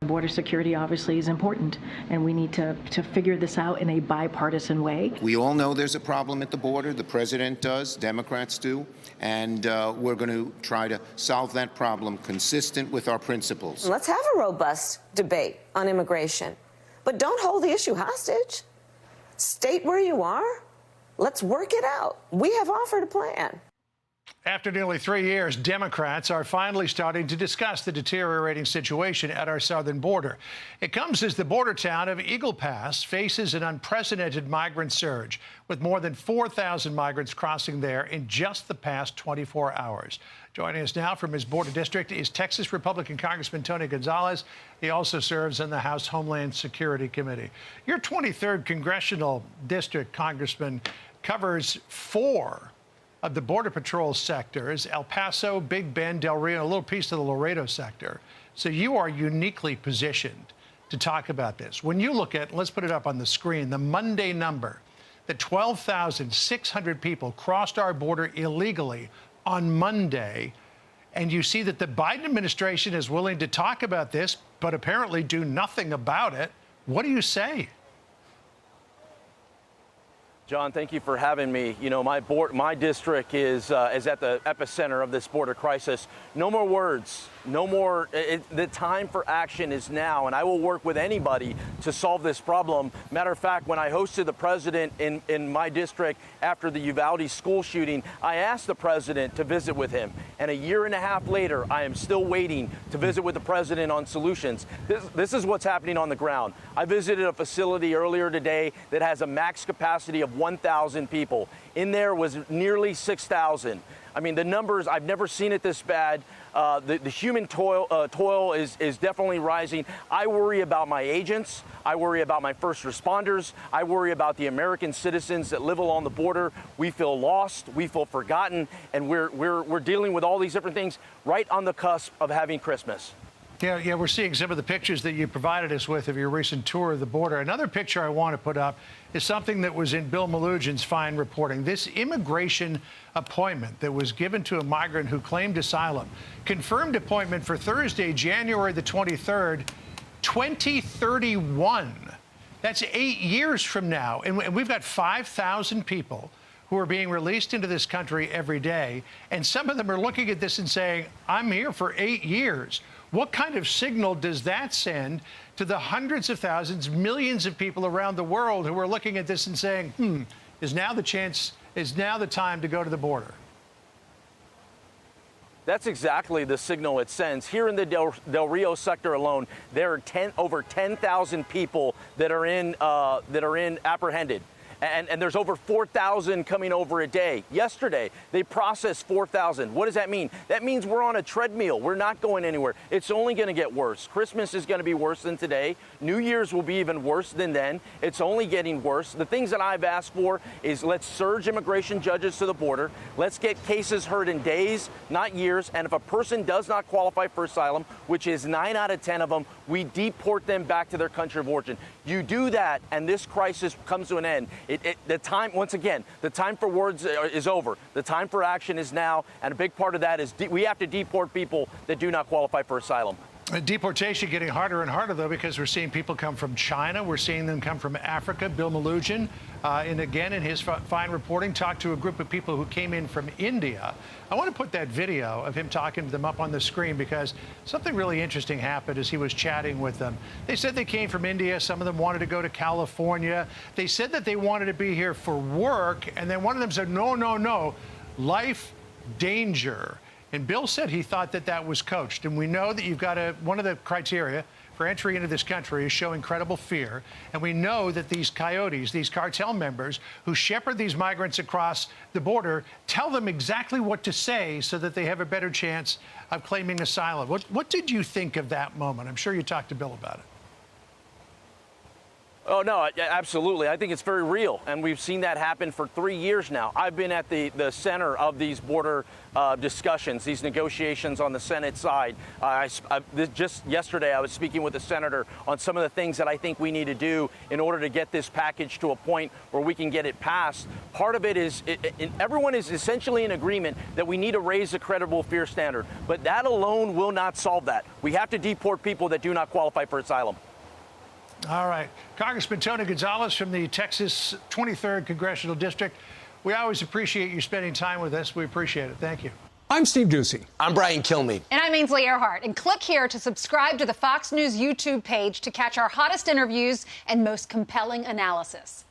Border security obviously is important, and we need to figure this out in a bipartisan way. We all know there's a problem at the border. The president does, Democrats do, and we're going to try to solve that problem consistent with our principles. Let's have a robust debate on immigration, but don't hold the issue hostage. State where you are. Let's work it out. We have offered a plan. After nearly 3 years, Democrats are finally starting to discuss the deteriorating situation at our southern border. It comes as the border town of Eagle Pass faces an unprecedented migrant surge, with more than 4,000 migrants crossing there in just the past 24 hours. Joining us now from his border district is Texas Republican Congressman Tony Gonzales. He also serves on the House Homeland Security Committee. Your 23rd congressional district, Congressman, covers 4 of the Border Patrol sectors: El Paso, Big Bend, Del Rio, and a little piece of the Laredo sector. So you are uniquely positioned to talk about this. When you look at, let's put it up on the screen, the Monday number, that 12,600 people crossed our border illegally on Monday, and you see that the Biden administration is willing to talk about this, but apparently do nothing about it, what do you say? John, thank you for having me. You know, my district is at the epicenter of this border crisis. No more words. No more. The time for action is now, and I will work with anybody to solve this problem. Matter of fact, when I hosted the president in my district after the Uvalde school shooting, I asked the president to visit with him. And a year and a half later, I am still waiting to visit with the president on solutions. This is what's happening on the ground. I visited a facility earlier today that has a max capacity of 1,000 people. In there was nearly 6,000. I mean, the numbers, I've never seen it this bad. The human toil is definitely rising. I worry about my agents. I worry about my first responders. I worry about the American citizens that live along the border. We feel lost. We feel forgotten. And we're dealing with all these different things right on the cusp of having Christmas. Yeah, we're seeing some of the pictures that you provided us with of your recent tour of the border. Another picture I want to put up is something that was in Bill Malugin's fine reporting. This immigration appointment that was given to a migrant who claimed asylum, confirmed appointment for Thursday, January the 23rd, 2031. That's 8 years from now. And we've got 5,000 people who are being released into this country every day. And some of them are looking at this and saying, I'm here for 8 years. What kind of signal does that send to the hundreds of thousands, millions of people around the world who are looking at this and saying, is now the time to go to the border? That's exactly the signal it sends. Here in the Del Rio sector alone, there are over 10,000 people that are in apprehended. And there's over 4,000 coming over a day. Yesterday, they processed 4,000. What does that mean? That means we're on a treadmill. We're not going anywhere. It's only going to get worse. Christmas is going to be worse than today. New Year's will be even worse than then. It's only getting worse. The things that I've asked for is let's surge immigration judges to the border. Let's get cases heard in days, not years. And if a person does not qualify for asylum, which is 9 out of 10 of them, we deport them back to their country of origin. You do that, and this crisis comes to an end. The time, once again, the time for words is over. The time for action is now, and a big part of that is we have to deport people that do not qualify for asylum. Deportation getting harder and harder, though, because we're seeing people come from China. We're seeing them come from Africa. Bill Malugin, and again, in his fine reporting, talked to a group of people who came in from India. I want to put that video of him talking to them up on the screen because something really interesting happened as he was chatting with them. They said they came from India. Some of them wanted to go to California. They said that they wanted to be here for work, and then one of them said, no, life, danger. And Bill said he thought that that was coached. And we know that you've got one of the criteria for entry into this country is showing credible fear. And we know that these coyotes, these cartel members who shepherd these migrants across the border, tell them exactly what to say so that they have a better chance of claiming asylum. What did you think of that moment? I'm sure you talked to Bill about it. Oh, no, absolutely. I think it's very real, and we've seen that happen for 3 years now. I've been at the center of these border discussions, these negotiations on the Senate side. Just yesterday, I was speaking with the senator on some of the things that I think we need to do in order to get this package to a point where we can get it passed. Part of it is, everyone is essentially in agreement that we need to raise the credible fear standard, but that alone will not solve that. We have to deport people that do not qualify for asylum. All right. Congressman Tony Gonzales from the Texas 23rd Congressional District. We always appreciate you spending time with us. We appreciate it. Thank you. I'm Steve Ducey. I'm Brian Kilmeade. And I'm Ainsley Earhart. And click here to subscribe to the Fox News YouTube page to catch our hottest interviews and most compelling analysis.